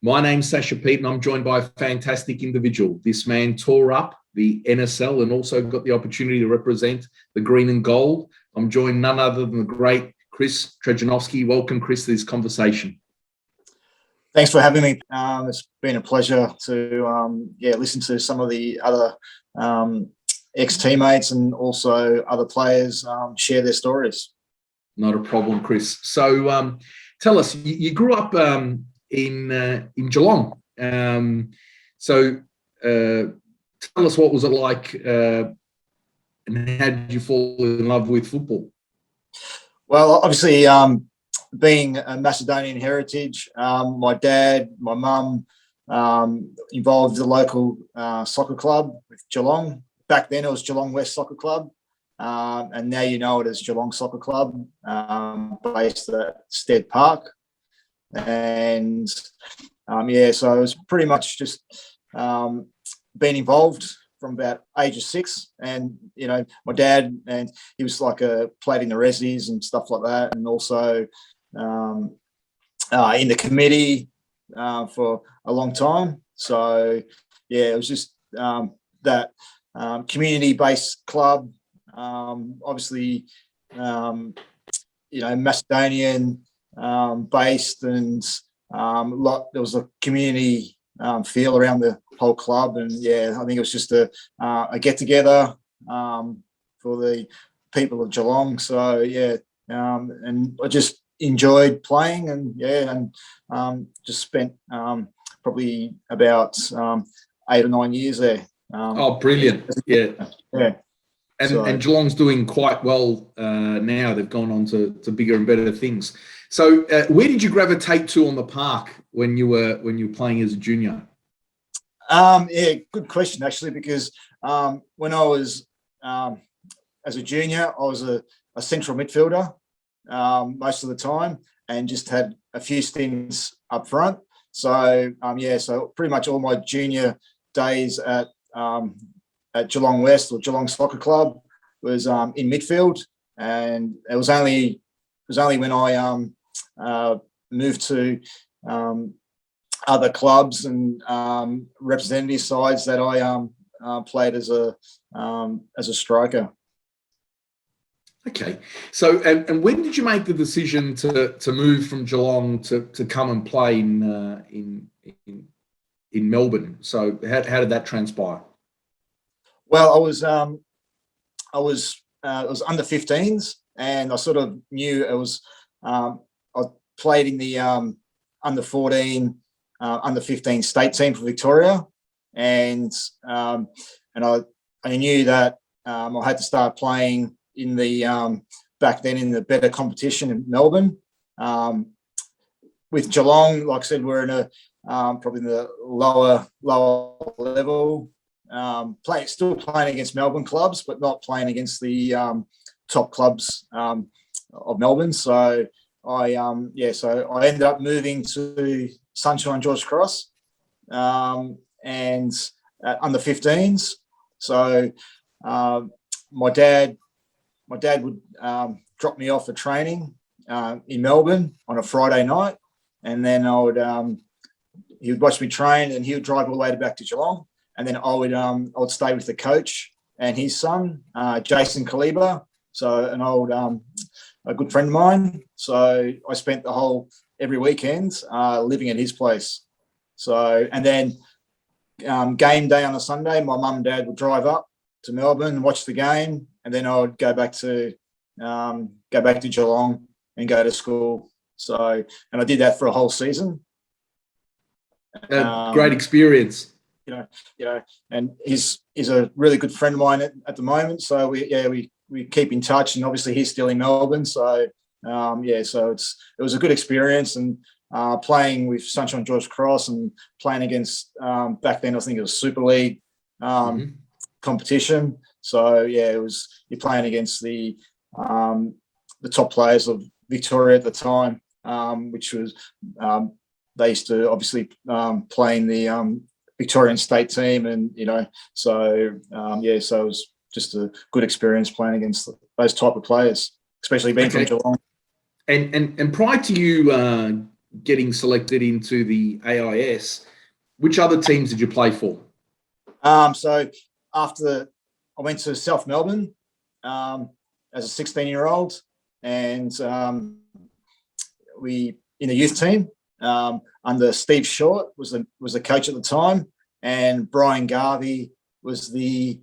My name's Sasha Pete, and I'm joined by a fantastic individual. This man tore up the NSL and also got the opportunity to represent the green and gold. I'm joined none other than the great Kris Trajanovski. Welcome, Kris, to this conversation. Thanks for having me. It's been a pleasure to listen to some of the other ex-teammates and also other players share their stories. Not a problem, Kris. So tell us, you grew up in Geelong. So tell us, what was it like and how did you fall in love with football? Well, obviously, being a Macedonian heritage, my dad, my mum involved the local soccer club with Geelong. Back then it was Geelong West Soccer Club, and now you know it as Geelong Soccer Club, based at Stead Park. And so I was pretty much just been involved from about age of 6. And my dad, and he was like played in the resis and stuff like that, and also in the committee for a long time. So it was just that community-based club, obviously Macedonian based, and there was a community feel around the whole club. And I think it was just a get together for the people of Geelong. So and I just enjoyed playing, and just spent probably about 8 or 9 years there. Brilliant! Yeah. So, and Geelong's doing quite well now. They've gone on to bigger and better things. So where did you gravitate to on the park when you were playing as a junior? Good question, actually, because when I was as a junior, I was a central midfielder most of the time, and just had a few stints up front. So so pretty much all my junior days at Geelong West or Geelong Soccer Club was in midfield, and it was only when I moved to other clubs and representative sides that I played as a striker. Okay, so and when did you make the decision to move from Geelong to come and play in Melbourne? So how did that transpire? Well, I was under 15s, and I sort of knew it was. I played in the under 14, under 15 state team for Victoria, and I knew that I had to start playing in the back then in the better competition in Melbourne. With Geelong, like I said, we're in a probably in the lower level. Still playing against Melbourne clubs, but not playing against the top clubs of Melbourne. So I ended up moving to Sunshine George Cross, and under 15s. So my dad would drop me off for training in Melbourne on a Friday night, and then he would watch me train, and he would drive all the way back to Geelong. And then I would stay with the coach and his son, Jason Kaliba, so an old a good friend of mine. So I spent every weekend living at his place. So, and then game day on a Sunday, my mum and dad would drive up to Melbourne and watch the game, and then I would go back to Geelong and go to school. So, and I did that for a whole season. Great experience. And he's a really good friend of mine at the moment. So we keep in touch, and obviously he's still in Melbourne. So so it was a good experience, and playing with Sunshine George Cross and playing against back then I think it was Super League competition. So you're playing against the top players of Victoria at the time, which was they used to obviously play in the Victorian state team, and so it was just a good experience playing against those type of players, especially being from Geelong. And prior to you getting selected into the AIS, which other teams did you play for? So after I went to South Melbourne as a 16-year-old, and we in the youth team under Steve Short was the coach at the time, and Brian Garvey was the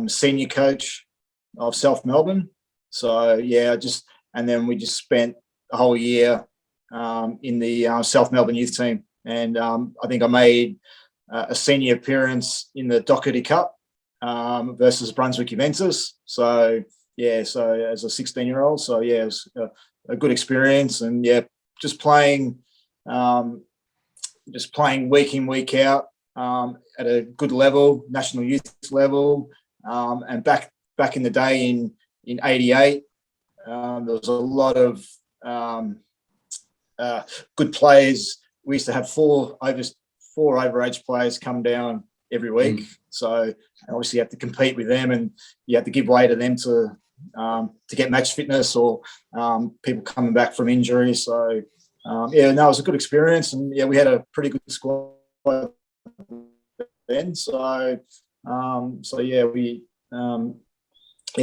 senior coach of South Melbourne. So yeah, and then we just spent the whole year in the South Melbourne youth team, and I think I made a senior appearance in the Doherty Cup versus Brunswick Juventus. So yeah, so as a 16-year-old, so yeah, it was a good experience, and yeah, just playing week in, week out at a good level, national youth level, and back in the day in '88, there was a lot of good players. We used to have four overage players come down every week. So obviously you have to compete with them, and you have to give way to them to get match fitness or people coming back from injury. So yeah, no, it was a good experience, and yeah, we had a pretty good squad then. So yeah,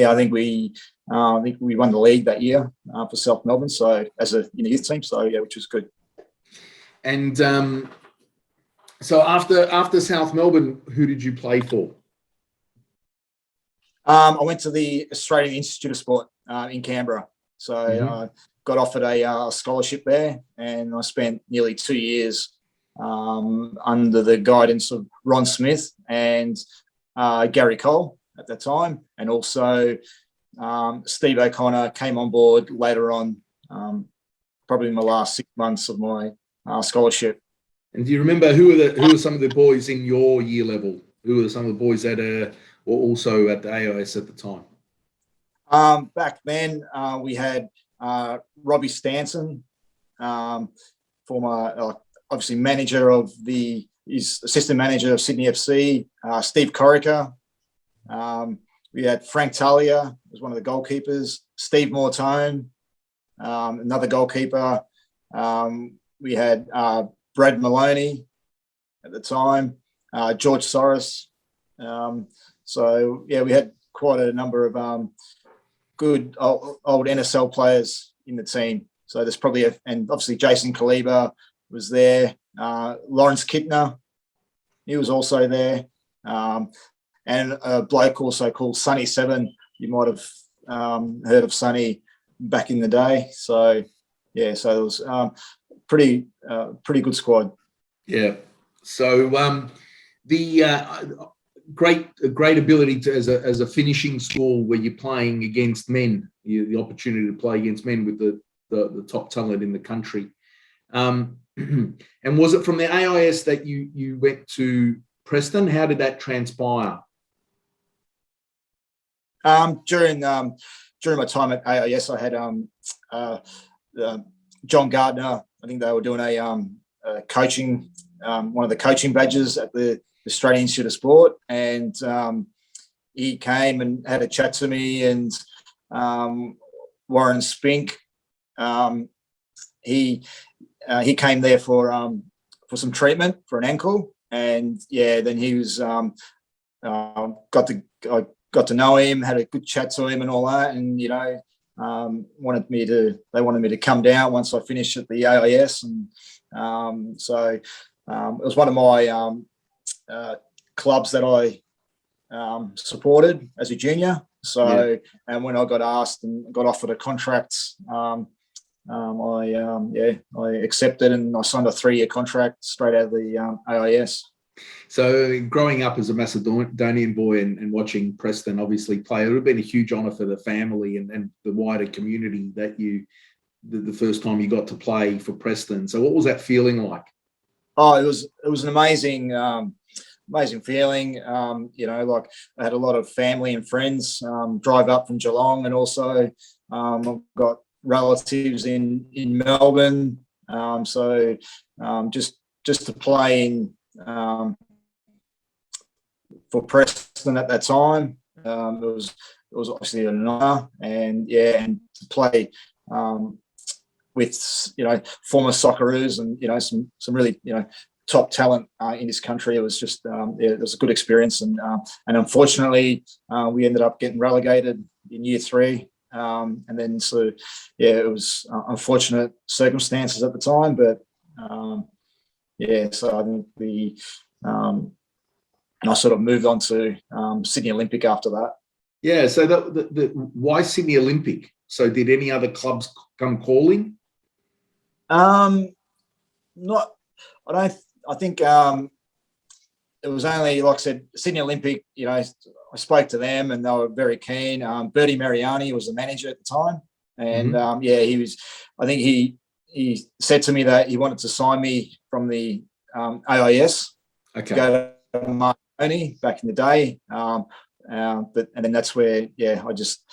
I think we won the league that year for South Melbourne. So as in the youth team. So yeah, which was good. And so after South Melbourne, who did you play for? I went to the Australian Institute of Sport in Canberra. So I got offered a scholarship there, and I spent nearly 2 years under the guidance of Ron Smith and Gary Cole at that time, and also Steve O'Connor came on board later on, probably in the last 6 months of my scholarship. And do you remember who were some of the boys in your year level? Who were some of the boys that were also at the AIS at the time? Back then, we had Robbie Stanson, former obviously manager of he's assistant manager of Sydney FC. Steve Corica. We had Frank Talia, was one of the goalkeepers. Steve Mortone, another goalkeeper. We had Brad Maloney at the time, George Soros. So yeah, we had quite a number of good old NSL players in the team. So there's probably and obviously Jason Kaliba was there. Lawrence Kittner, he was also there. And a bloke also called Sonny Seven. You might have heard of Sonny back in the day. So yeah, so it was pretty good squad. Yeah. So the great ability to as a finishing score where you're playing against men, the opportunity to play against men with the top talent in the country. And was it from the AIS that you went to Preston? How did that transpire? During my time at AIS, I had John Gardner. I think they were doing a coaching, one of the coaching badges at the Australian Institute of Sport, and he came and had a chat to me, and Warren Spink, he came there for some treatment for an ankle, and yeah, then he was I got to know him, had a good chat to him and all that, and they wanted me to come down once I finished at the AIS, and so it was one of my clubs that I supported as a junior. So, and when I got asked and got offered a contract, I accepted, and I signed a 3-year contract straight out of the AIS. So growing up as a Macedonian boy and watching Preston obviously play, it would have been a huge honour for the family and the wider community that the first time you got to play for Preston. So what was that feeling like? Oh, it was an amazing feeling. Like I had a lot of family and friends drive up from Geelong, and also I've got relatives in Melbourne. Just to play in for Preston at that time, it was obviously an honour, and to play with former Socceroos and some really top talent in this country. It was just it was a good experience, and unfortunately we ended up getting relegated in year 3, and then it was unfortunate circumstances at the time, but so I think I sort of moved on to Sydney Olympic after that. Yeah. So why Sydney Olympic? So did any other clubs come calling? Not. I think it was only, like I said, Sydney Olympic. I spoke to them and they were very keen. Bertie Mariani was the manager at the time, and he was. I think he said to me that he wanted to sign me from the AIS. Okay. To go to Marconi back in the day, and then that's where I just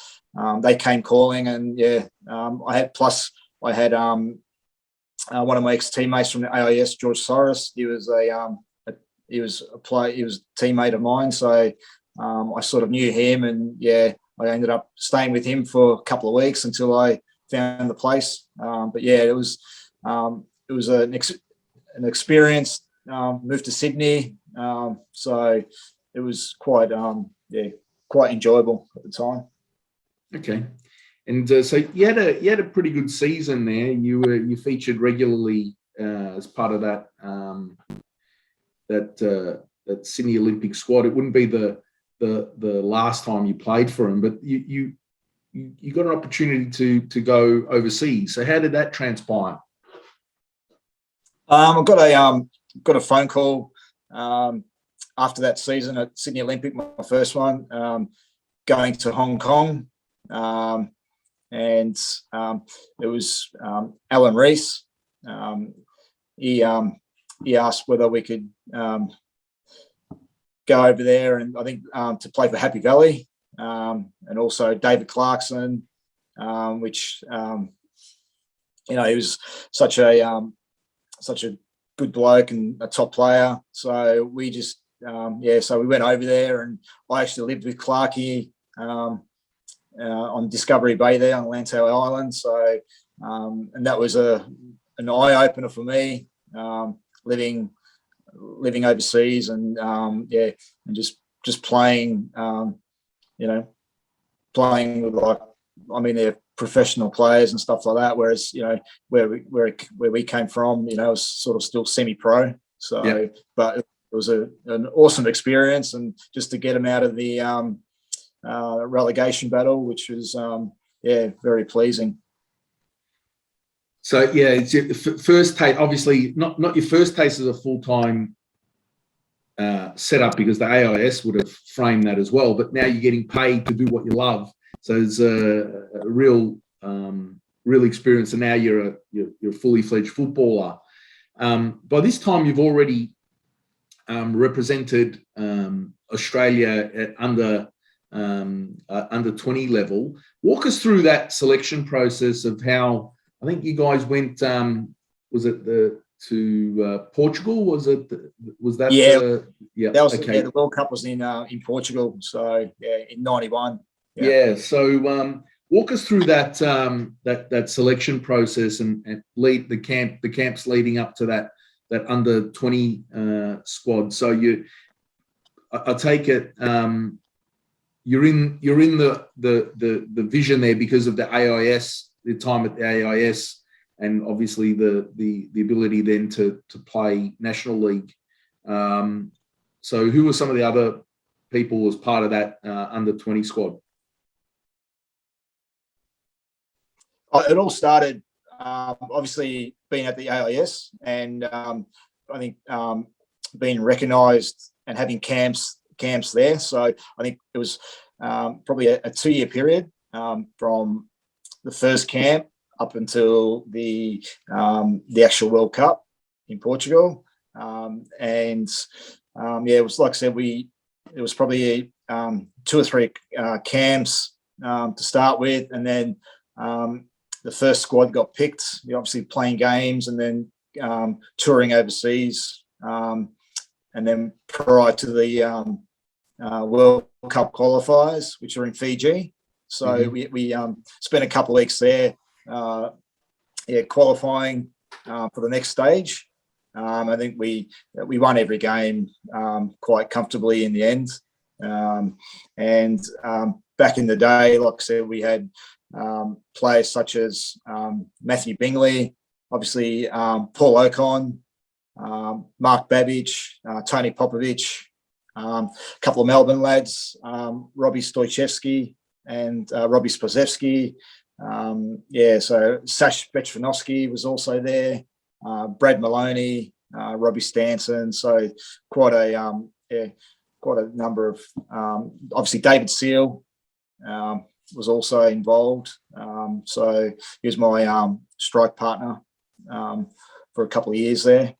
they came calling, and I had one of my ex-teammates from the AIS, George Soros. He was a teammate of mine, so I sort of knew him, and I ended up staying with him for a couple of weeks until I found the place. But it was an experience. Moved to Sydney, so it was quite enjoyable at the time. Okay. And so you had a pretty good season there. You featured regularly as part of that Sydney Olympic squad. It wouldn't be the last time you played for them, but you got an opportunity to go overseas. So how did that transpire? I got a phone call after that season at Sydney Olympic, my first one, going to Hong Kong. And it was Alan Rees. He asked whether we could go over there, and I think to play for Happy Valley, and also David Clarkson, which he was such a good bloke and a top player. So we just so we went over there, and I actually lived with Clarkie on Discovery Bay there on Lantau Island. So, and that was an eye opener for me, living overseas, and and just playing, playing with they're professional players and stuff like that. Whereas where we came from, it was sort of still semi-pro. So, but it was an awesome experience, and just to get them out of the relegation battle, which was very pleasing. So it's your first taste, obviously not your first taste as a full-time setup, because the AIS would have framed that as well, but now you're getting paid to do what you love, so it's a real experience, and now you're a fully fledged footballer. By this time you've already represented Australia at under 20 level. Walk us through that selection process of how, I think you guys went, was it to Portugal? Was that? That was okay. The World Cup was in Portugal, so in '91. So walk us through that that selection process and lead the camps leading up to that under 20 squad. So I take it you're in the vision there because of the AIS, the time at the AIS, and obviously the ability then to play National League. So who were some of the other people as part of that under 20 squad? It all started obviously being at the AIS, and I think being recognised and having camps there. So I think it was probably a 2-year period from the first camp up until the actual World Cup in Portugal. It was, like I said, it was probably 2 or 3 camps to start with, and then the first squad got picked. You're obviously playing games and then touring overseas, and then prior to the World Cup qualifiers, which are in Fiji. So we spent a couple of weeks there qualifying for the next stage. I think we won every game quite comfortably in the end. Back in the day, like I said, we had players such as Matthew Bingley, obviously Paul Ocon, Mark Babbage, Tony Popovich, a couple of Melbourne lads, Robbie Stojcevski and Robbie Spozevski. So Sasha Pete was also there, Brad Maloney, Robbie Stanton. So quite a number of, obviously David Seal was also involved. So he was my strike partner for a couple of years there.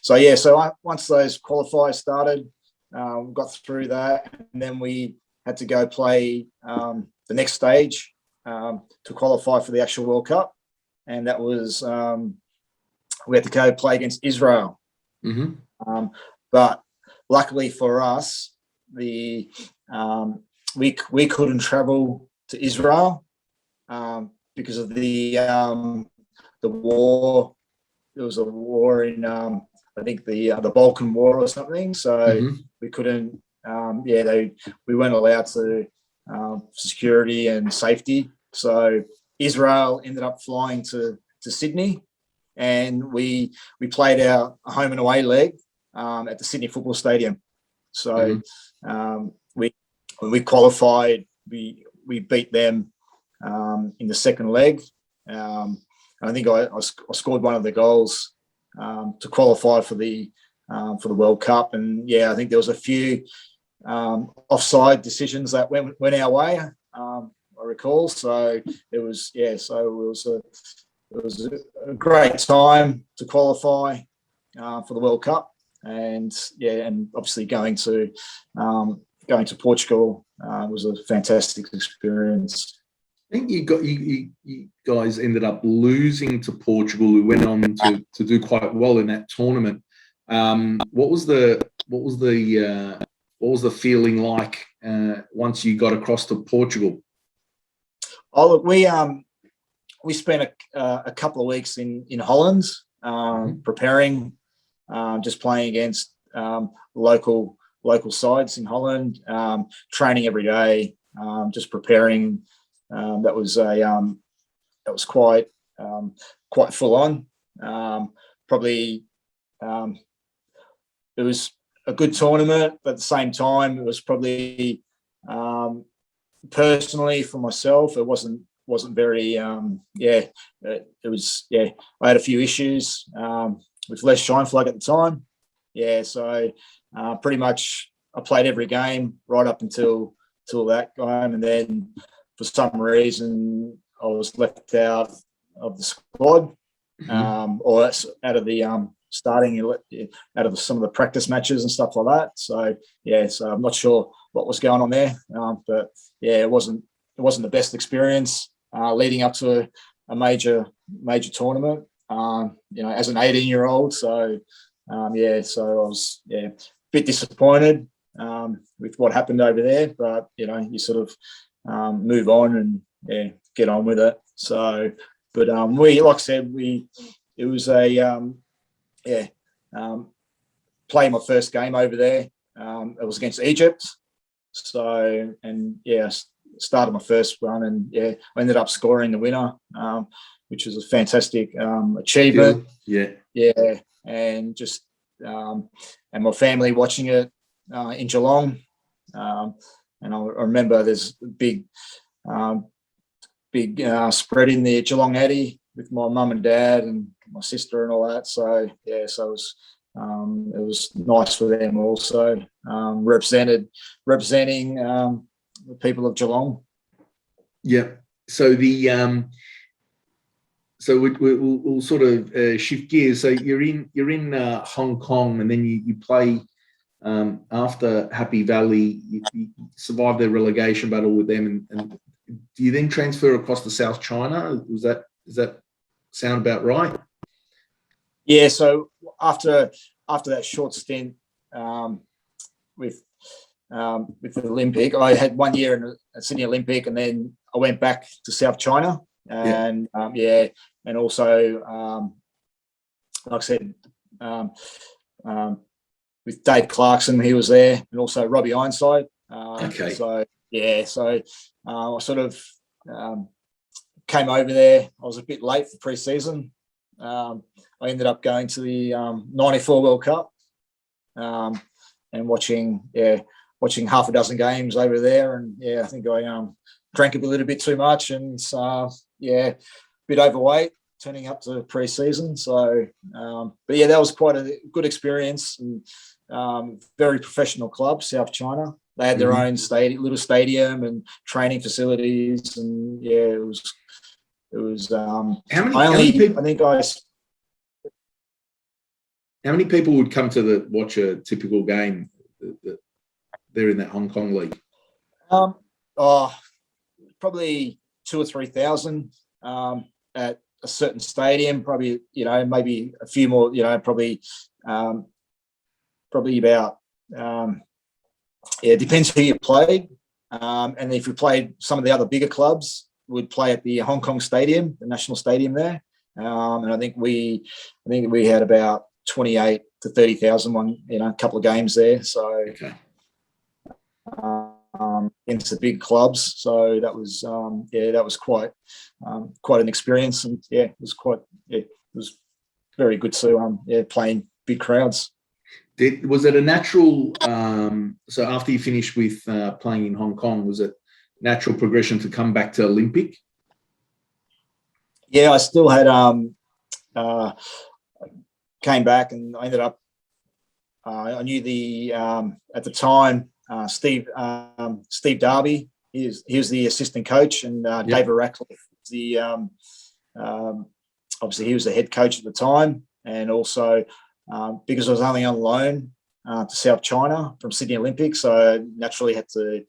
So once those qualifiers started, we got through that, and then we had to go play the next stage to qualify for the actual World Cup, and that was we had to go play against Israel. Mm-hmm. But luckily for us, we couldn't travel to Israel because of the war. There was a war in I think the Balkan War or something. So we couldn't. We weren't allowed to security and safety. So Israel ended up flying to Sydney, and we played our home and away leg at the Sydney Football Stadium. So when we qualified, we beat them in the second leg. I think I scored one of the goals to qualify for the World Cup, and I think there was a few offside decisions that went our way. I recall. So it was a great time to qualify for the World Cup, and obviously going to Portugal was a fantastic experience. I think you guys ended up losing to Portugal, who went on to do quite well in that tournament. What was the feeling like once you got across to Portugal? Oh, look, we spent a couple of weeks in Holland preparing, just playing against local sides in Holland, training every day, just preparing. That was quite full on. Probably it was a good tournament, but at the same time, it was probably personally for myself, it wasn't very. It was. I had a few issues with Les Scheinflag at the time. So pretty much I played every game right up until that game, and then for some reason I was left out of the squad, or out of the starting out of some of the practice matches and stuff like that. So so I'm not sure what was going on there, but it wasn't the best experience leading up to a major tournament. As an 18-year-old, so I was a bit disappointed with what happened over there, but you sort of move on and get on with it. So, but we, like I said, it was playing my first game over there. It was against Egypt. So, and started my first run, and I ended up scoring the winner, which was a fantastic achievement. And just and my family watching it in Geelong. And I remember there's a big spread in the Geelong Addy with my mum and dad and my sister and all that. So so it was nice for them also, representing the people of Geelong. Yeah. So we'll sort of shift gears. So you're in Hong Kong, and then you play. After Happy Valley, you survived their relegation battle with them, and do you then transfer across to South China? Does that sound about right? Yeah. So after that short stint with the Olympic, I had 1 year in a Sydney Olympic, and then I went back to South China, and and also, like I said, with Dave Clarkson, he was there, and also Robbie Ironside. Okay. So I sort of came over there. I was a bit late for pre-season. I ended up going to the '94 World Cup and watching half a dozen games over there. And I think I drank a little bit too much, and a bit overweight turning up to pre-season. So, but that was quite a good experience. And very professional club, South China. They had their own little stadium and training facilities, and it was. How many people would come to watch a typical game there in that Hong Kong league? Probably 2,000 or 3,000 at a certain stadium. Probably maybe a few more. Probably about. It depends who you played, and if you played some of the other bigger clubs, would play at the Hong Kong Stadium, the national stadium there, and I think we had about 28 to 30,000 a couple of games there. So okay. Into the big clubs, so that was quite an experience, and it was very good to playing big crowds. Was it a natural? So after you finished with playing in Hong Kong, was it natural progression to come back to Olympic? Yeah, I still had came back, and I ended up. I knew at the time Steve Darbie. He was the assistant coach, and David Ratcliffe the obviously he was the head coach at the time, and also. Because I was only on loan to South China from Sydney Olympic, so I naturally had to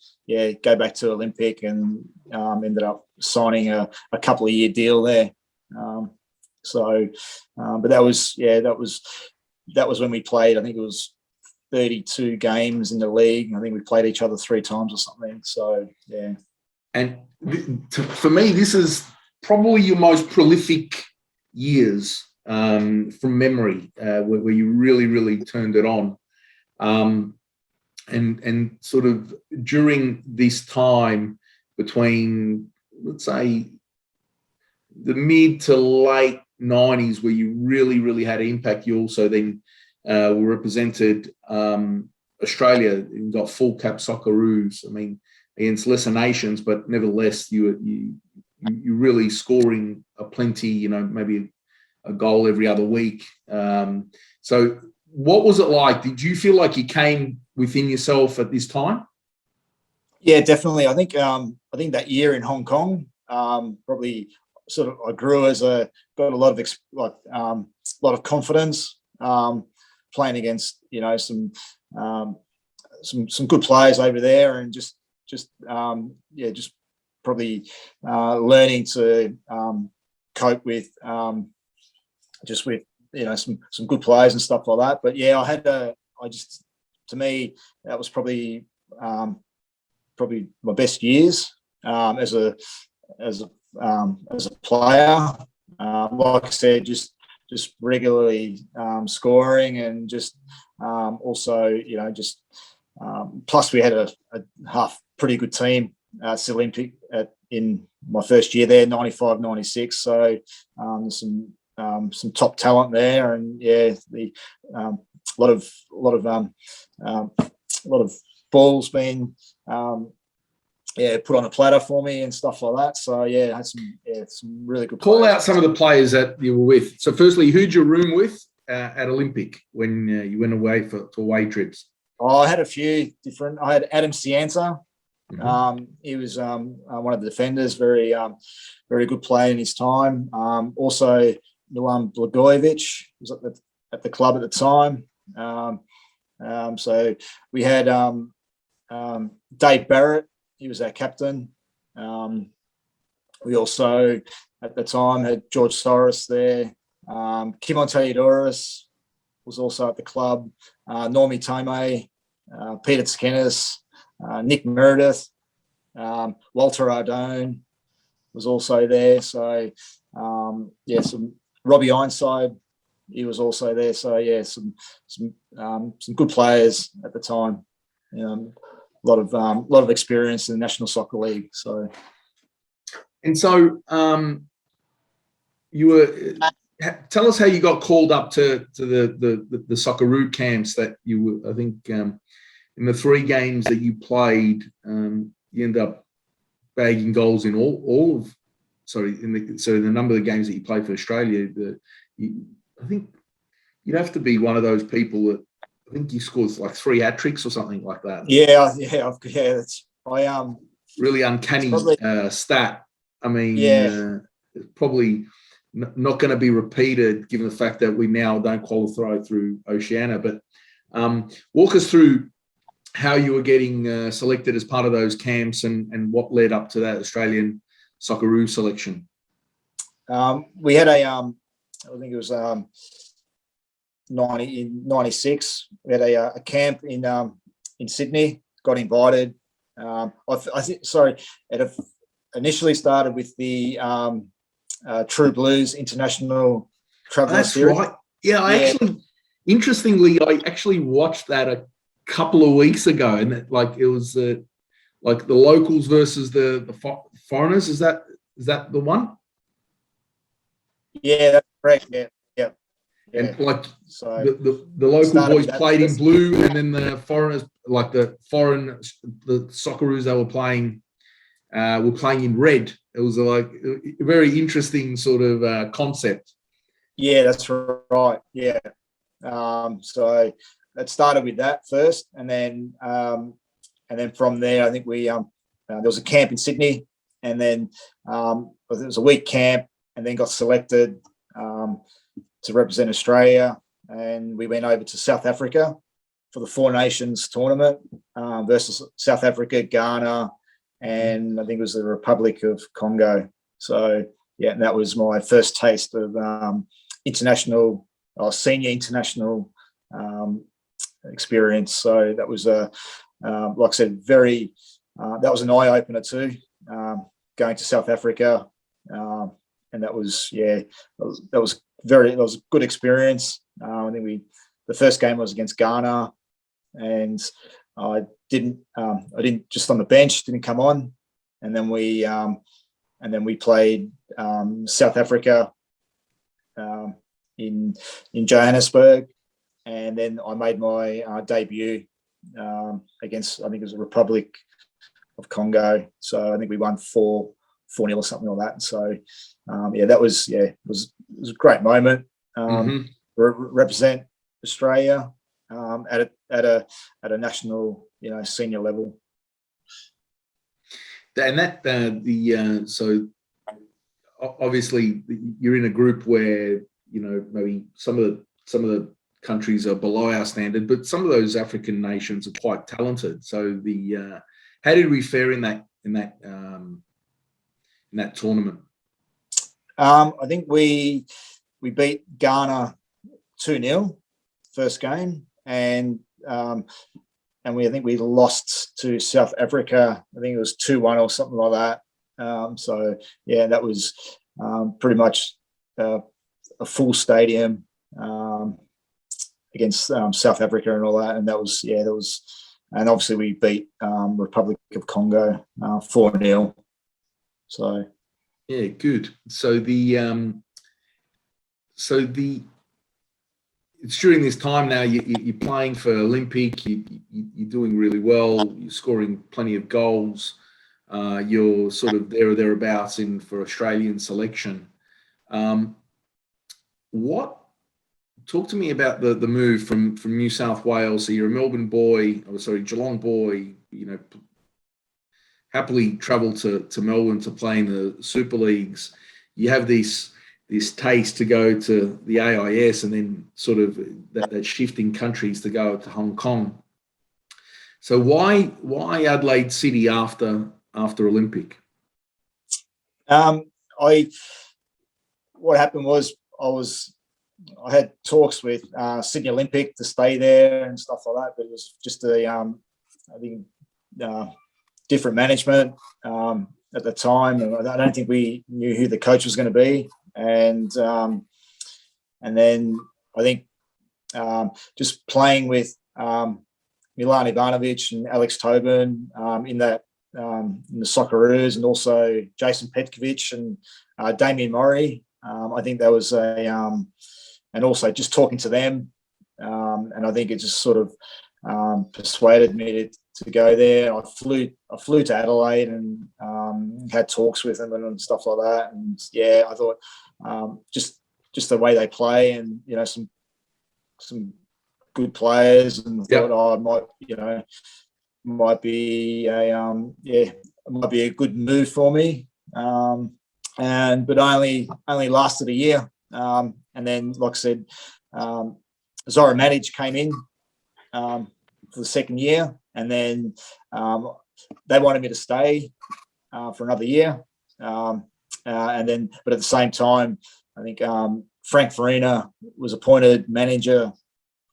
go back to Olympic, and ended up signing a couple of year deal there. But that was when we played. I think it was 32 games in the league. I think we played each other 3 times or something. So yeah. And for me, this is probably your most prolific years. From memory, where you really, really turned it on, and sort of during this time between, let's say, the mid to late 90s, where you really, really had an impact. You also then were represented Australia and got full cap Socceroos. I mean, against lesser nations, but nevertheless, you really scoring a plenty. Maybe a goal every other week. So what was it like? Did you feel like you came within yourself at this time? Yeah, definitely. I think that year in Hong Kong, probably sort of I grew got a lot of confidence, playing against some good players over there, and just probably learning to cope with some good players and stuff like that. But to me, that was probably my best years as a player. Like I said, just regularly scoring, and also plus we had a pretty good team at Olympic in my first year there, 95, 96. So some top talent there, and a lot of balls being put on a platter for me and stuff like that. So I had some really good. Call out some of the players that you were with. So firstly, who'd you room with at Olympic when you went away for away trips? Oh, I had a few different. I had Adam Sienta. He was one of the defenders, very good player in his time. Also, Milan Blagojevic was at the club at the time. So we had Dave Barrett. He was our captain. We also, at the time, had George Soros there. Kimon Taliadoris was also at the club. Normie Tomei, Peter Tskenis, Nick Meredith, Walter Ardone was also there. So Some Robbie Ironside, he was also there. So some good players at the time. A lot of experience in the National Soccer League. So, and so you were. Tell us how you got called up to the Socceroo camps that you were. I think in the 3 games that you played, you ended up bagging goals in all of. In the number of the games that you played for Australia, I think you'd have to be one of those people that I think you scored like 3 hat tricks or something like that. Really uncanny stat. I mean, it's probably not going to be repeated given the fact that we now don't qualify through Oceania. But walk us through how you were getting selected as part of those camps and what led up to that Australian Socceroo selection. We had I think it was 96. We had a camp in Sydney. Got invited. It initially started with the True Blues International Traveller Series. Right. Yeah, interestingly, I actually watched that a couple of weeks ago, and it was like the locals versus the foreigners. Is that the one? Yeah, that's correct. Yeah. And the local boys played in blue, and then the foreigners, the Socceroos they were playing in red. It was like a very interesting sort of concept. Yeah, that's right. Yeah. So it started with that first, and then from there, I think we there was a camp in Sydney, and then it was a week camp, and then got selected to represent Australia, and we went over to South Africa for the 4 Nations tournament versus South Africa, Ghana, and I think it was the Republic of Congo. So and that was my first taste of senior international experience. So that was like I said, very that was an eye opener too, going to South Africa, and that was a good experience. I think the first game was against Ghana, and I didn't just on the bench, didn't come on, and then we played South Africa in Johannesburg, and then I made my debut against, I think it was the Republic of Congo. So I think we won 4-0 or something like that. So that was it was a great moment. Represent Australia at a national senior level. And that so obviously you're in a group where maybe some of the countries are below our standard, but some of those African nations are quite talented. So how did we fare in that tournament? I think we beat Ghana 2-0 first game, and I think we lost to South Africa. I think it was 2-1 or something like that. That was pretty much a full stadium against South Africa and all that, and that was and obviously we beat Republic of Congo 4-0. So yeah, good. So it's during this time now you're playing for Olympic. You're doing really well. You're scoring plenty of goals. You're sort of there or thereabouts for Australian selection. Talk to me about the move from New South Wales. So you're a Geelong boy. Happily travel to Melbourne to play in the Super Leagues. You have this taste to go to the AIS, and then sort of that shift in countries to go to Hong Kong. So why Adelaide City after Olympic? What happened was I had talks with Sydney Olympic to stay there and stuff like that, but it was just different management at the time. And I don't think we knew who the coach was going to be. and then I think just playing with Milan Ivanovic and Alex Tobin in the Socceroos, and also Jason Petkovic and Damien Murray. I think that was and also just talking to them, and I think it just sort of persuaded me to go there. I flew to Adelaide and had talks with them and stuff like that. And yeah, I thought just the way they play, and some good players, and thought I might be a good move for me. But only lasted a year. And then, like I said, Zora Matic came in for the second year, and then they wanted me to stay for another year. But at the same time, I think Frank Farina was appointed manager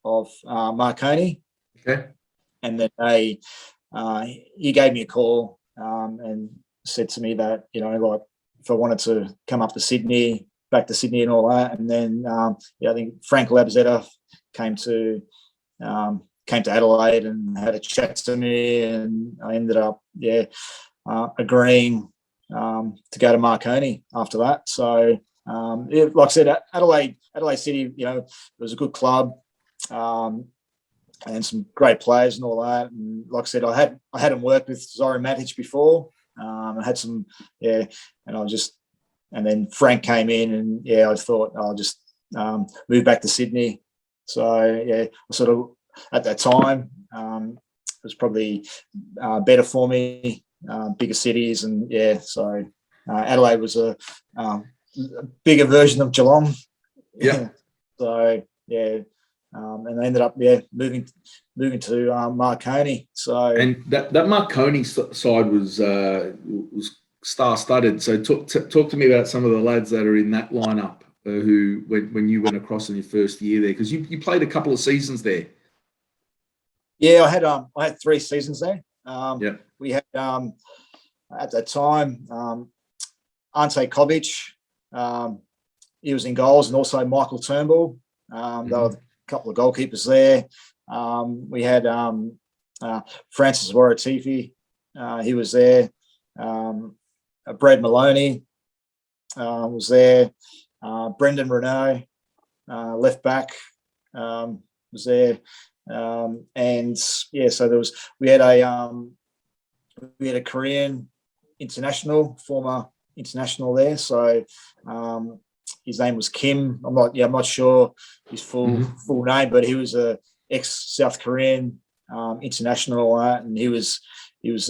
of Marconi. Okay. And then he gave me a call and said to me that, like, if I wanted to come back to Sydney and all that. And then, I think Frank Labzetta came to Adelaide and had a chat to me, and I ended up, agreeing to go to Marconi after that. So, like I said, Adelaide City, it was a good club, and some great players and all that. And like I said, I hadn't worked with Zora Matic before. I had some, and then Frank came in, and I thought I'll just move back to Sydney. So I sort of, at that time, it was probably better for me, bigger cities, and so Adelaide was a bigger version of Geelong. Yeah. So and I ended up moving to Marconi. So, and that Marconi side was star-studded. So talk to me about some of the lads that are in that lineup who when you went across in your first year there, because you played a couple of seasons there. Yeah, I had 3 seasons there. We had at that time Ante Kovic, he was in goals, and also Michael Turnbull. They were a couple of goalkeepers there. We had Francis Waratifi, he was there. Brad Maloney was there. Brendan Renault, left back, was there. And so we had a Korean international, former international there. So his name was Kim. I'm not sure his full name, but he was a ex-South Korean international, and he was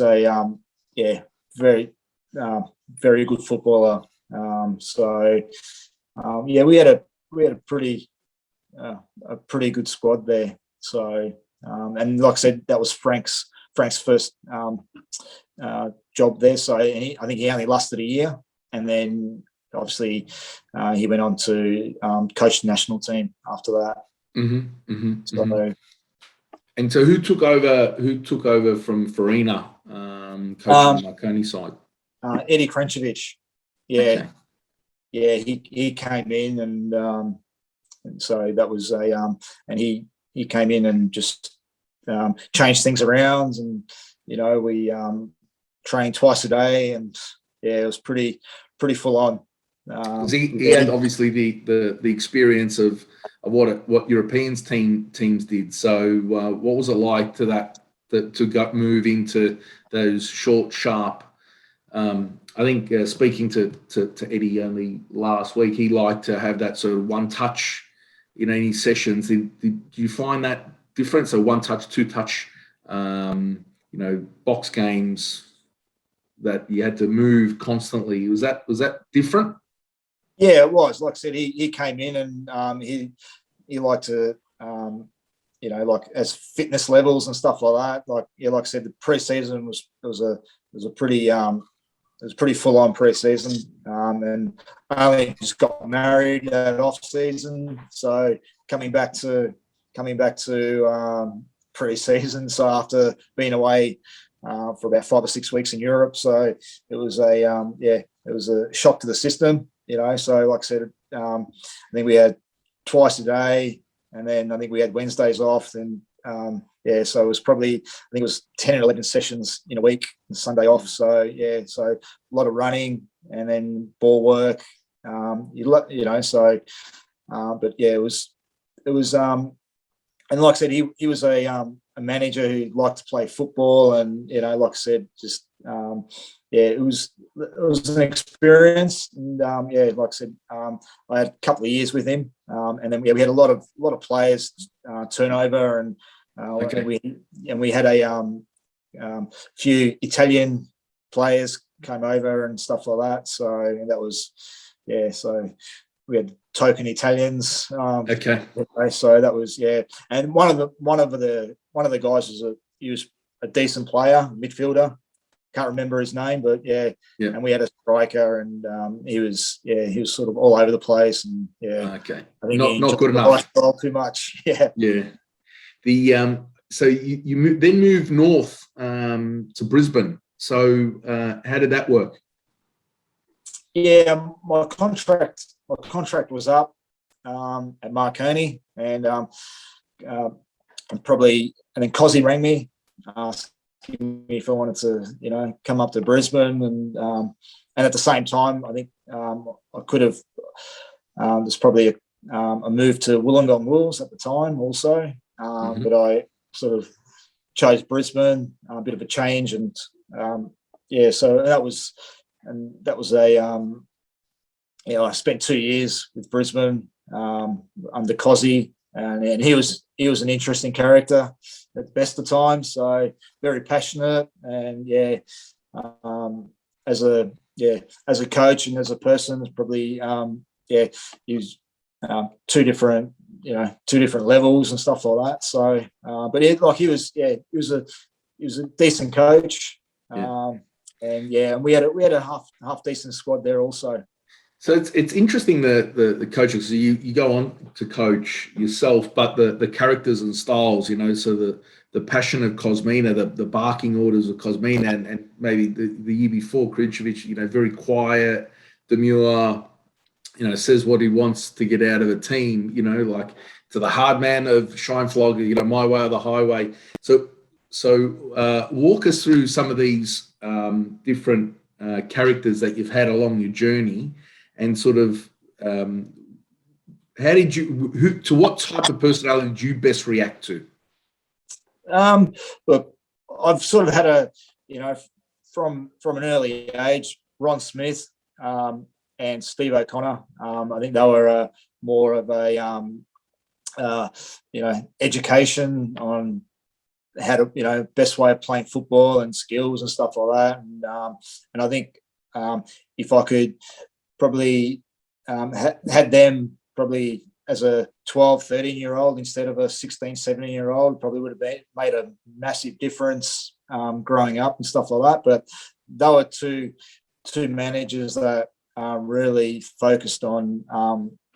a very very good footballer. We had a pretty good squad there. So and like I said, that was Frank's first job there. So I think he only lasted a year, and then obviously he went on to coach the national team after that. And so who took over from Farina, coaching the Marconi side? Eddie Krenčević. Okay. He came in, and so that was and he came in and just changed things around, and we trained twice a day, and it was pretty full on. He had obviously the experience of what Europeans teams did. So what was it like to move into those short, sharp? I think speaking to Eddie only last week, he liked to have that sort of one touch in any sessions. Did you find that different? So one touch, two touch, box games that you had to move constantly. Was that different? Yeah, it was. Like I said, he came in, and he liked to, like as fitness levels and stuff like that. Like I said, the pre-season was a pretty full on pre-season, and I only just got married at off season, so coming back to pre-season. So after being away for about 5 or 6 weeks in Europe, so it was a shock to the system. So like I said, I think we had twice a day, and then I think we had Wednesdays off. And so it was probably, I think it was 10 or 11 sessions in a week and Sunday off. So so a lot of running and then ball work. But yeah, it was, and like I said, he was a manager who liked to play football, and like I said, just it was an experience, and like I said, I had a couple of years with him, and then we had a lot of players turnover, and we had a few Italian players came over and stuff like that. So that was so we had token Italians. So that was and one of the guys was a decent player, midfielder. Can't remember his name, but and we had a striker, and he was sort of all over the place, and I think not good enough. Too much, The so you moved north to Brisbane. So how did that work? Yeah, my contract was up at Marconi, and then Cozzy rang me, asking me if I wanted to, come up to Brisbane, and at the same time, I think I could have. There's probably a move to Wollongong Wolves at the time, also, but I sort of chose Brisbane, a bit of a change, and so that was I spent 2 years with Brisbane under Cozzy, and he was an interesting character at the best of times. So very passionate, and as a coach and as a person, it's probably he was two different levels and stuff like that. So, but he was a decent coach, and we had a half decent squad there also. So it's interesting the coaches. So you go on to coach yourself, but the characters and styles, so the passion of Kosmina, the barking orders of Kosmina, and maybe the year before Krijovic, very quiet, demure, says what he wants to get out of a team, like to the hard man of Scheinflog, my way or the highway. So walk us through some of these different characters that you've had along your journey, and sort of how did you, to what type of personality did you best react to? Look, I've sort of had from an early age, Ron Smith and Steve O'Connor. I think they were more of a education on how to best way of playing football and skills and stuff like that. And I think if I could probably had them probably as a 12, 13-year-old instead of a 16, 17-year-old, probably would have made a massive difference growing up and stuff like that. But they were two managers that really focused on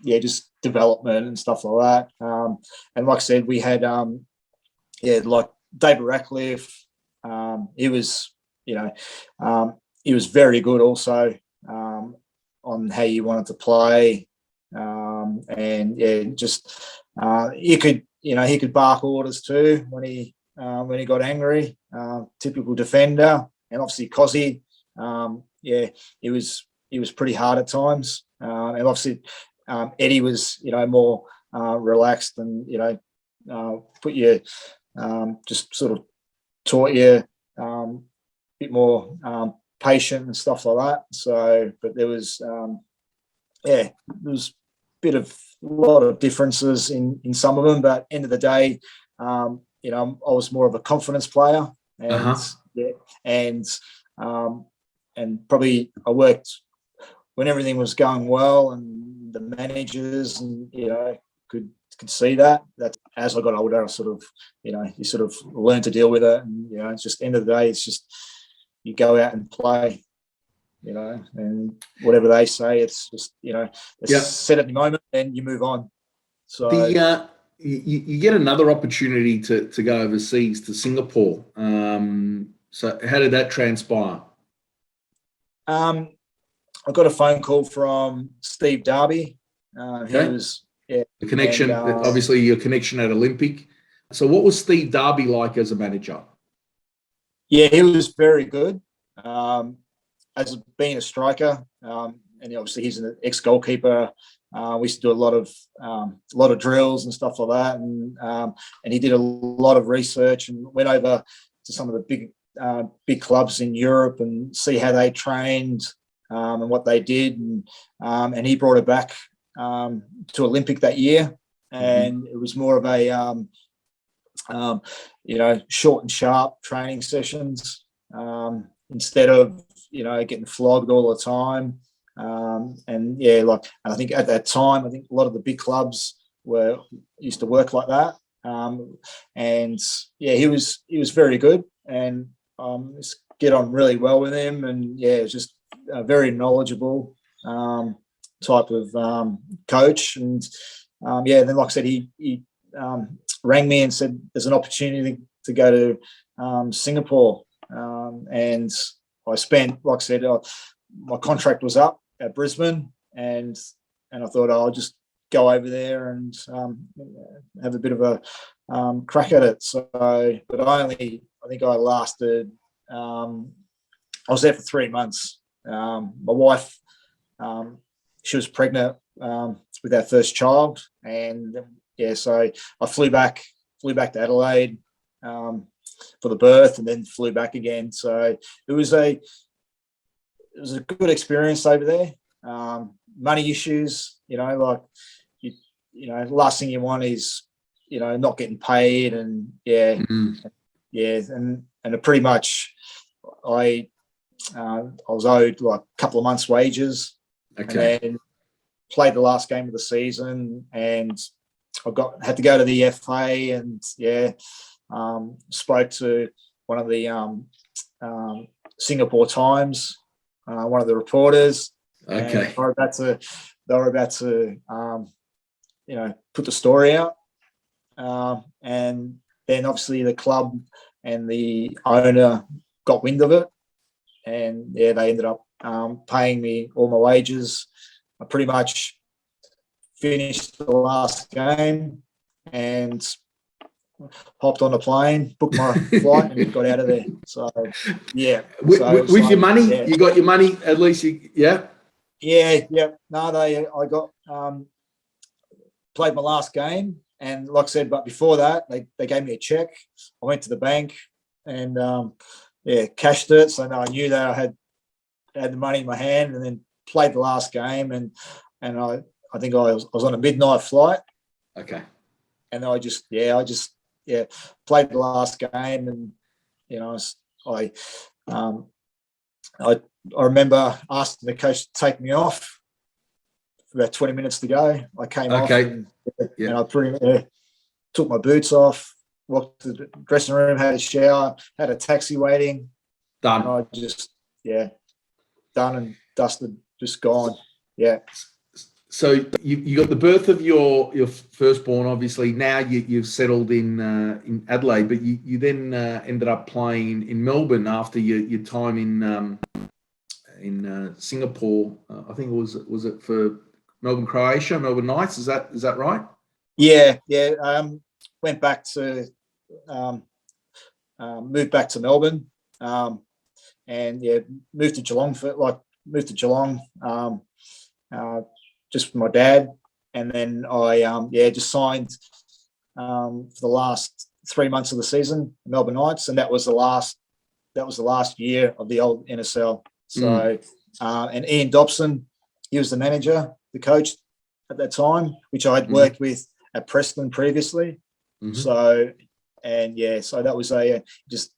just development and stuff like that. And like I said, we had like David Ratcliffe. He was very good also on how you wanted to play. And he could bark orders too when he got angry. Typical defender, and obviously Cozzy, he was pretty hard at times. And obviously Eddie was more relaxed, and put you just sort of taught you a bit more patient and stuff like that. So, but there was there was a lot of differences in some of them, but end of the day, I was more of a confidence player, and and probably I worked when everything was going well, and the managers and could see that as I got older, I sort of you sort of learn to deal with it, and it's just end of the day, it's just you go out and play. And whatever they say, it's just, it's set at the moment and you move on. So you get another opportunity to go overseas to Singapore. So how did that transpire? I I got a phone call from Steve Darbie. He Okay. was the connection, obviously your connection at Olympic. So what was Steve Darbie like as a manager? Yeah, he was very good. As being a striker, and obviously he's an ex-goalkeeper. We used to do a lot of drills and stuff like that, and he did a lot of research and went over to some of the big clubs in Europe and see how they trained and what they did, and he brought it back to Olympic that year, and it was more of a short and sharp training sessions instead of getting flogged all the time. And I think at that time, I think a lot of the big clubs used to work like that. And he was very good, and just get on really well with him. And it's just a very knowledgeable type of coach. And then like I said, he rang me and said there's an opportunity to go to Singapore, and I spent, like I said, my contract was up at Brisbane, and I thought I'll just go over there and have a bit of a crack at it. So, but I think I lasted. I was there for 3 months. My wife, she was pregnant with our first child, and so I flew back to Adelaide for the birth, and then flew back again. So it was a good experience over there. Money issues, last thing you want is not getting paid, and and pretty much I was owed like a couple of months' wages, and then played the last game of the season, and had to go to the FA, and spoke to one of the Singapore Times, one of the reporters. Okay. They were about to put the story out, and then obviously the club and the owner got wind of it, and they ended up paying me all my wages. I pretty much finished the last game and hopped on a plane, booked my flight, and got out of there. So, with your money, you got your money at least. No, I got played my last game, and like I said, but before that, they gave me a check. I went to the bank and cashed it. So I knew that I had the money in my hand, and then played the last game, and I think I was on a midnight flight. Okay. And I just played the last game, and I remember asking the coach to take me off for about 20 minutes to go. I came off, and I took my boots off, walked to the dressing room, had a shower, had a taxi waiting. Done. And I just done and dusted, just gone. Yeah. So you got the birth of your firstborn. Obviously, now you've settled in Adelaide, but you then ended up playing in Melbourne after your time in Singapore. I think was it for Melbourne Croatia, Melbourne Knights? Is that right? Yeah. Went back to moved back to Melbourne, and moved to Geelong. Just with my dad, and then I just signed for the last 3 months of the season, Melbourne Knights, and that was the last year of the old NSL. So and Ian Dobson, he was the manager, the coach at that time, which I'd worked with at Preston previously. So so that was just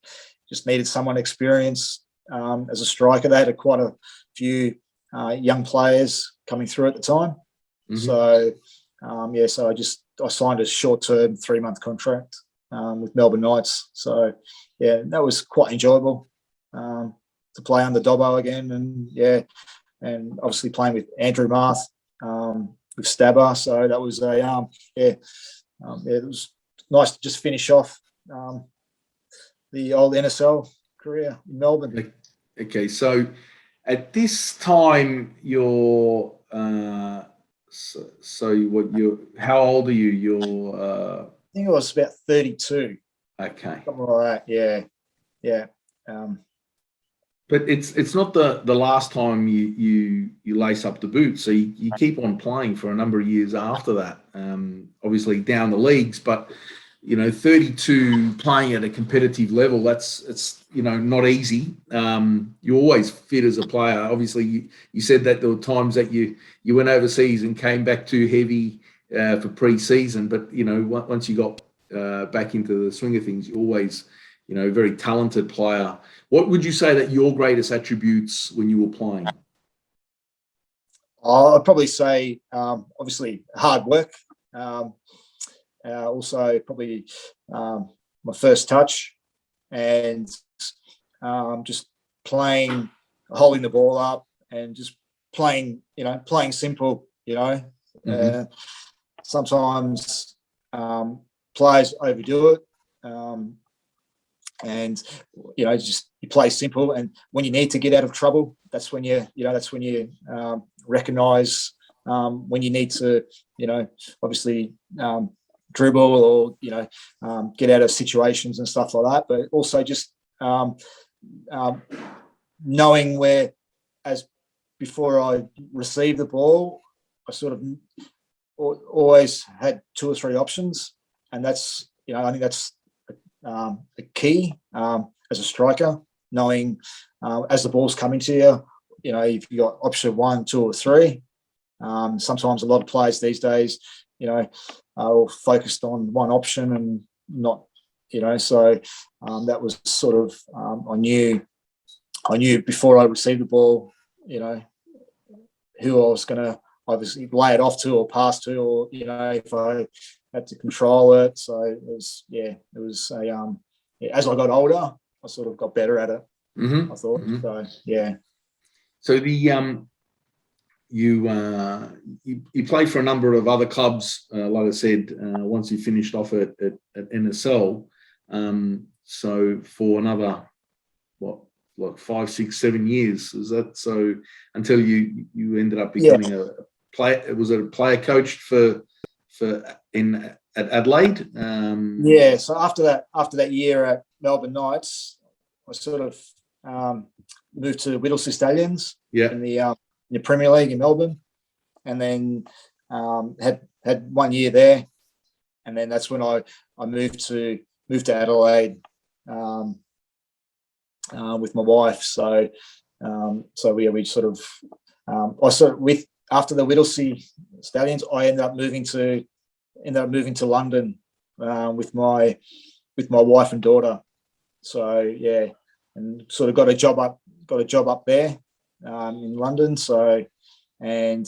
needed someone experienced as a striker. They had quite a few young players coming through at the time. So so I signed a short-term 3-month contract with Melbourne Knights. So that was quite enjoyable to play under Dobbo again, and obviously playing with Andrew Marth, with Stabber. So that was it was nice to just finish off the old NSL career in Melbourne. Okay, so At this time, you're how old are you? You're I think I was about 32. okay. Something like that. Yeah. But it's not the last time you lace up the boots. So you keep on playing for a number of years after that. Obviously down the leagues, but 32 playing at a competitive level, it's not easy. You're always fit as a player. Obviously, you said that there were times that you went overseas and came back too heavy for pre-season, but once you got back into the swing of things, you're always a very talented player. What would you say that your greatest attributes when you were playing? I'd probably say, obviously, hard work. Also, probably my first touch, and just playing, holding the ball up, and just playing simple. Sometimes players overdo it. And just you play simple, and when you need to get out of trouble, that's when you recognise when you need to obviously dribble or get out of situations and stuff like that. But also just knowing where, as before I received the ball, I sort of always had 2 or 3 options, and that's I think that's a key as a striker, knowing as the ball's coming to you, if you got option 1, 2, or 3. Sometimes a lot of players these days, are all focused on one option and not, so that was sort of I knew before I received the ball, who I was going to obviously lay it off to or pass to, or if I had to control it. So it was as I got older, I sort of got better at it. I thought. So yeah. So you played for a number of other clubs, like I said, once you finished off at NSL. So for another 5, 6, 7 years, is that so? Until you ended up becoming a player. Was it a player coach at Adelaide? Yeah. So after that year at Melbourne Knights, I sort of moved to Whittlesea Stallions in the Premier League in Melbourne, and then had 1 year there, and then that's when I moved to Adelaide with my wife. So we sort of after the Whittlesea Stallions, I ended up moving to London with my wife and daughter. So yeah, and sort of got a job up there in London. So, and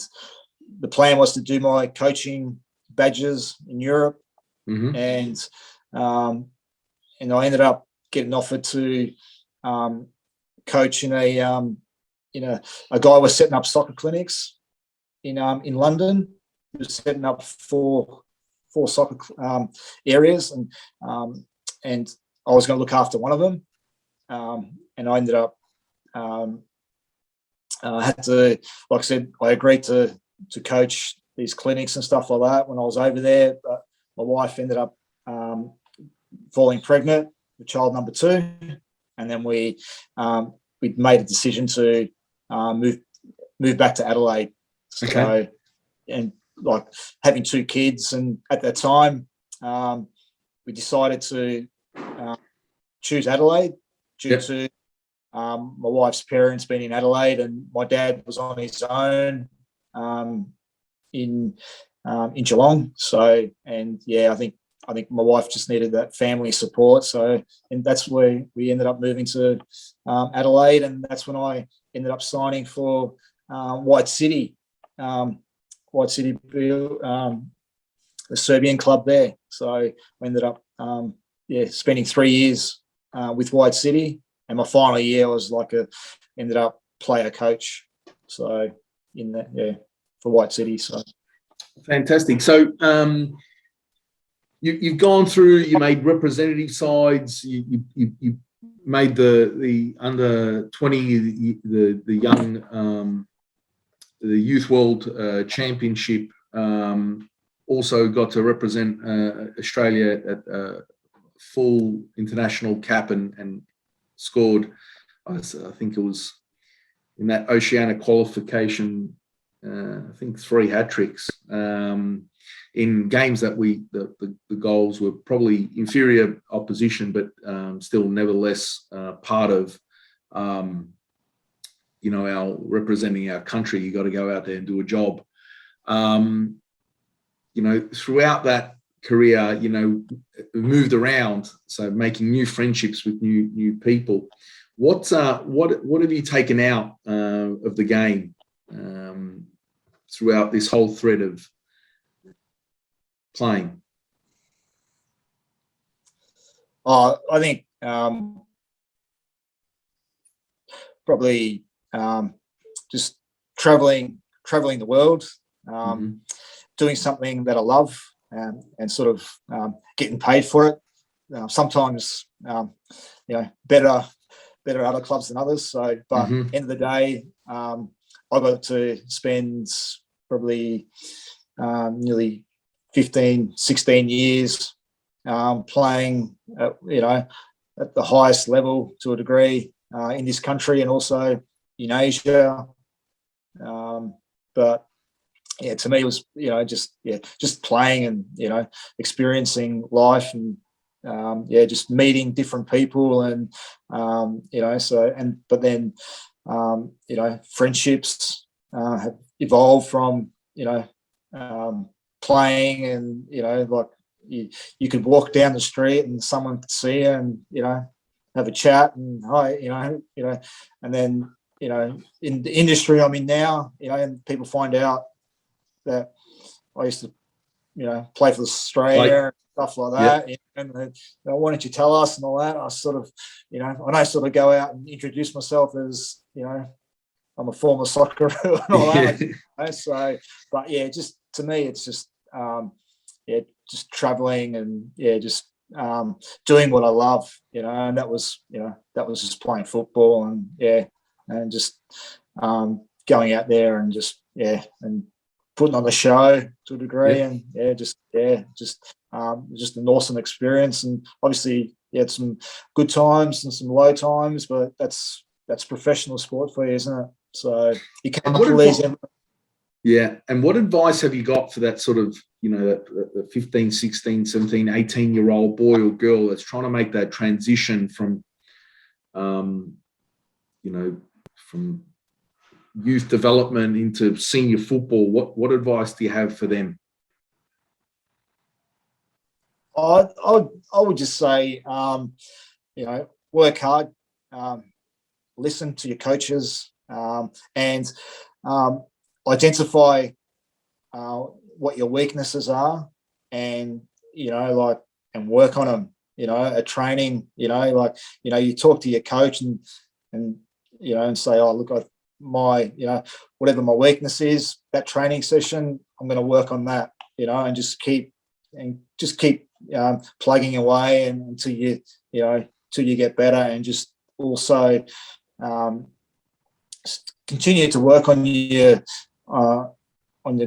the plan was to do my coaching badges in Europe, and I ended up getting offered to coach in a guy was setting up soccer clinics in London. He was setting up four soccer areas, and I was going to look after one of them, and I ended up had to, like I said, I agreed to coach these clinics and stuff like that when I was over there, but my wife ended up falling pregnant with child number 2, and then we made a decision to move back to Adelaide. Okay. So, and like having 2 kids, and at that time we decided to choose Adelaide due to my wife's parents being in Adelaide, and my dad was on his own in Geelong. So, and yeah, I think my wife just needed that family support. So, and that's where we ended up moving to Adelaide, and that's when I ended up signing for White City. White City, the Serbian club there. So I ended up spending 3 years with White City, and my final year was ended up player coach. So in that, for White City. So fantastic. So you've gone through. You made representative sides. You made the under 20, the young, the Youth World Championship. Also got to represent Australia at full international cap and scored, I think it was in that Oceania qualification, I think 3 hat-tricks in games that the goals were probably inferior opposition, but still nevertheless part of, our representing our country. You got to go out there and do a job. Throughout that career, moved around, so making new friendships with new people. What have you taken out of the game throughout this whole thread of playing? I think probably just traveling the world, doing something that I love, and sort of getting paid for it. Sometimes, better other clubs than others. So, but end of the day, I got to spend probably nearly 15, 16 years playing, at the highest level to a degree in this country and also in Asia. But yeah, to me it was, just playing and, experiencing life and, just meeting different people and, but then, friendships have evolved from, playing and, like you could walk down the street and someone could see you and, have a chat and hi, and then, in the industry I'm in now, and people find out that I used to, play for Australia and stuff like that. Yeah. And why don't you tell us and all that? I sort of, and I sort of go out and introduce myself as, I'm a former Socceroo and all that. So, but yeah, just to me, it's just, just traveling and just doing what I love, and that was just playing football and just going out there and just and putting on the show to a degree, and just an awesome experience. And obviously you had some good times and some low times, but that's professional sport for you, isn't it? So you can't please them. Yeah. And what advice have you got for that sort of, the 15, 16, 17, 18-year-old boy or girl that's trying to make that transition from, from youth development into senior football? What advice do you have for them? I would just say, work hard, listen to your coaches, and identify what your weaknesses are, and and work on them. At training, you talk to your coach and say, oh look, whatever my weakness is, that training session, I'm going to work on that, and just keep plugging away until you get better, and just also continue to work on your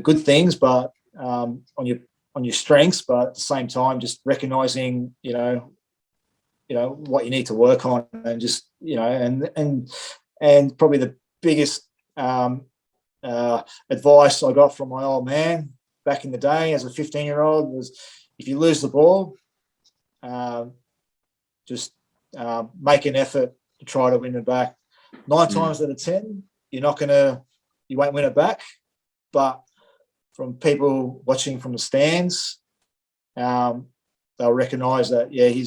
good things, but on your strengths, but at the same time just recognizing what you need to work on, and just and probably the biggest advice I got from my old man back in the day as a 15-year-old was, if you lose the ball, just make an effort to try to win it back. 9 times out of 10, you won't win it back. But from people watching from the stands, they'll recognise that he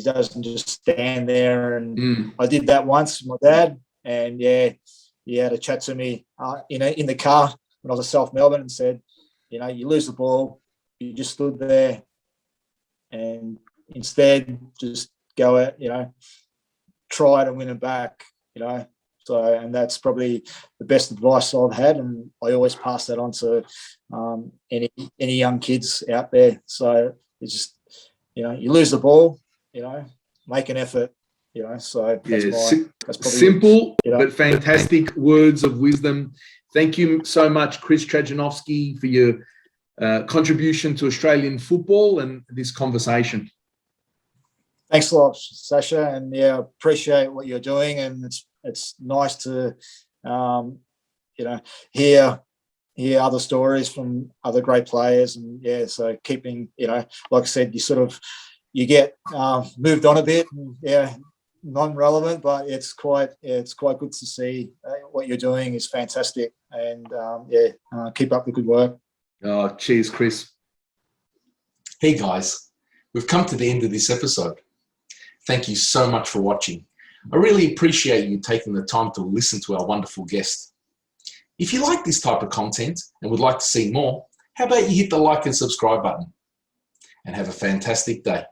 doesn't just stand there. And I did that once with my dad, and he had a chat to me, in the car when I was at South Melbourne, and said, you lose the ball, you just stood there, and instead just go out, try to win it back, So, and that's probably the best advice I've had, and I always pass that on to any young kids out there. So it's just, you lose the ball, make an effort, So that's that's probably simple but fantastic words of wisdom. Thank you so much, Kris Trajanovski, for your contribution to Australian football and this conversation. Thanks a lot, Sasha, and appreciate what you're doing, and it's nice to hear other stories from other great players, and so keeping like I said, you get moved on a bit, and non-relevant, but it's quite good to see what you're doing is fantastic, and keep up the good work. Oh, cheers, Kris. Hey guys, we've come to the end of this episode. Thank you so much for watching. I really appreciate you taking the time to listen to our wonderful guest. If you like this type of content and would like to see more, how about you hit the like and subscribe button, and have a fantastic day.